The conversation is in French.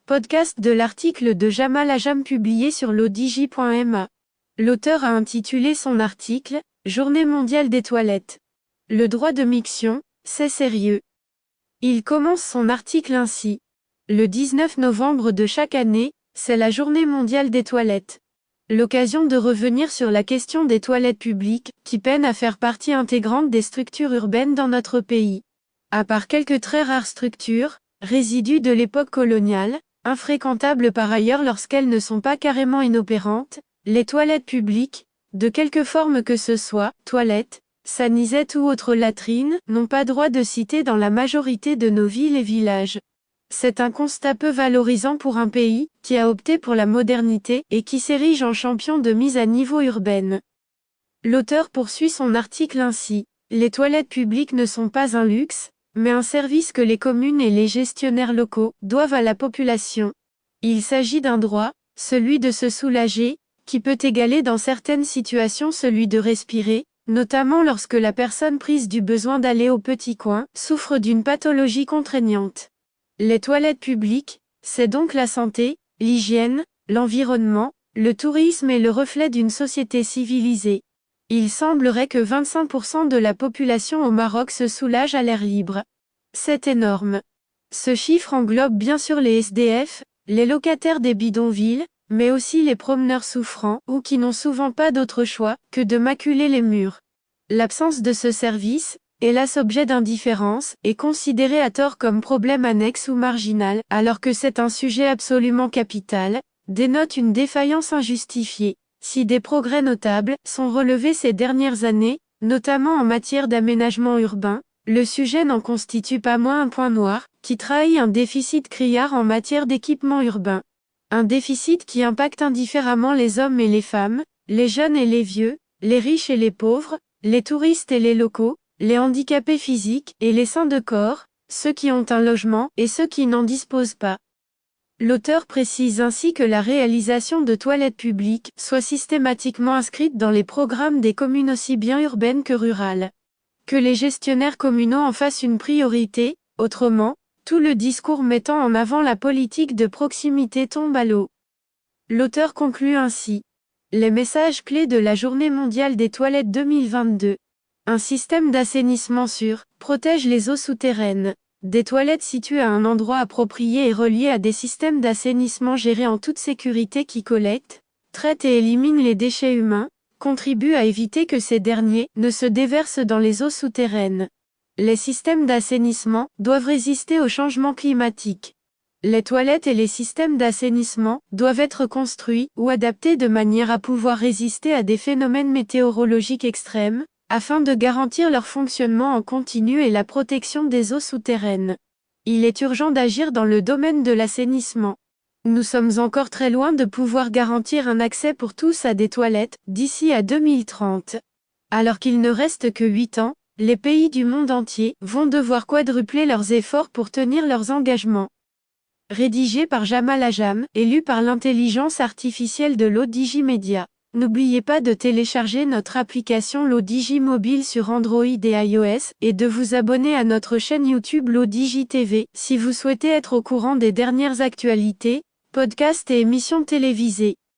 Podcast de l'article de Jamal Ajam publié sur l'odj.ma. L'auteur a intitulé son article « Journée mondiale des toilettes. Le droit de miction, c'est sérieux ». Il commence son article ainsi. Le 19 novembre de chaque année, c'est la Journée mondiale des toilettes. L'occasion de revenir sur la question des toilettes publiques, qui peinent à faire partie intégrante des structures urbaines dans notre pays. À part quelques très rares structures, résidus de l'époque coloniale, infréquentables par ailleurs lorsqu'elles ne sont pas carrément inopérantes, les toilettes publiques, de quelque forme que ce soit, toilettes, sanisettes ou autres latrines, n'ont pas droit de cité dans la majorité de nos villes et villages. C'est un constat peu valorisant pour un pays, qui a opté pour la modernité, et qui s'érige en champion de mise à niveau urbaine. L'auteur poursuit son article ainsi. Les toilettes publiques ne sont pas un luxe, mais un service que les communes et les gestionnaires locaux doivent à la population. Il s'agit d'un droit, celui de se soulager, qui peut égaler dans certaines situations celui de respirer, notamment lorsque la personne prise du besoin d'aller au petit coin souffre d'une pathologie contraignante. Les toilettes publiques, c'est donc la santé, l'hygiène, l'environnement, le tourisme et le reflet d'une société civilisée. Il semblerait que 25% de la population au Maroc se soulage à l'air libre. C'est énorme. Ce chiffre englobe bien sûr les SDF, les locataires des bidonvilles, mais aussi les promeneurs souffrants ou qui n'ont souvent pas d'autre choix que de maculer les murs. L'absence de ce service, hélas objet d'indifférence, est considérée à tort comme problème annexe ou marginal, alors que c'est un sujet absolument capital, dénote une défaillance injustifiée. Si des progrès notables sont relevés ces dernières années, notamment en matière d'aménagement urbain, le sujet n'en constitue pas moins un point noir, qui trahit un déficit criard en matière d'équipement urbain. Un déficit qui impacte indifféremment les hommes et les femmes, les jeunes et les vieux, les riches et les pauvres, les touristes et les locaux, les handicapés physiques et les sains de corps, ceux qui ont un logement et ceux qui n'en disposent pas. L'auteur précise ainsi que la réalisation de toilettes publiques soit systématiquement inscrite dans les programmes des communes aussi bien urbaines que rurales. Que les gestionnaires communaux en fassent une priorité, autrement, tout le discours mettant en avant la politique de proximité tombe à l'eau. L'auteur conclut ainsi. Les messages clés de la Journée mondiale des toilettes 2022. Un système d'assainissement sûr protège les eaux souterraines. Des toilettes situées à un endroit approprié et reliées à des systèmes d'assainissement gérés en toute sécurité qui collectent, traitent et éliminent les déchets humains, contribuent à éviter que ces derniers ne se déversent dans les eaux souterraines. Les systèmes d'assainissement doivent résister au changement climatique. Les toilettes et les systèmes d'assainissement doivent être construits ou adaptés de manière à pouvoir résister à des phénomènes météorologiques extrêmes, afin de garantir leur fonctionnement en continu et la protection des eaux souterraines. Il est urgent d'agir dans le domaine de l'assainissement. Nous sommes encore très loin de pouvoir garantir un accès pour tous à des toilettes d'ici à 2030. Alors qu'il ne reste que 8 ans, les pays du monde entier vont devoir quadrupler leurs efforts pour tenir leurs engagements. Rédigé par Jamal Ajam, élu par l'intelligence artificielle de l'ODJ Media. N'oubliez pas de télécharger notre application l'ODJ Mobile sur Android et iOS, et de vous abonner à notre chaîne YouTube l'ODJ TV, si vous souhaitez être au courant des dernières actualités, podcasts et émissions télévisées.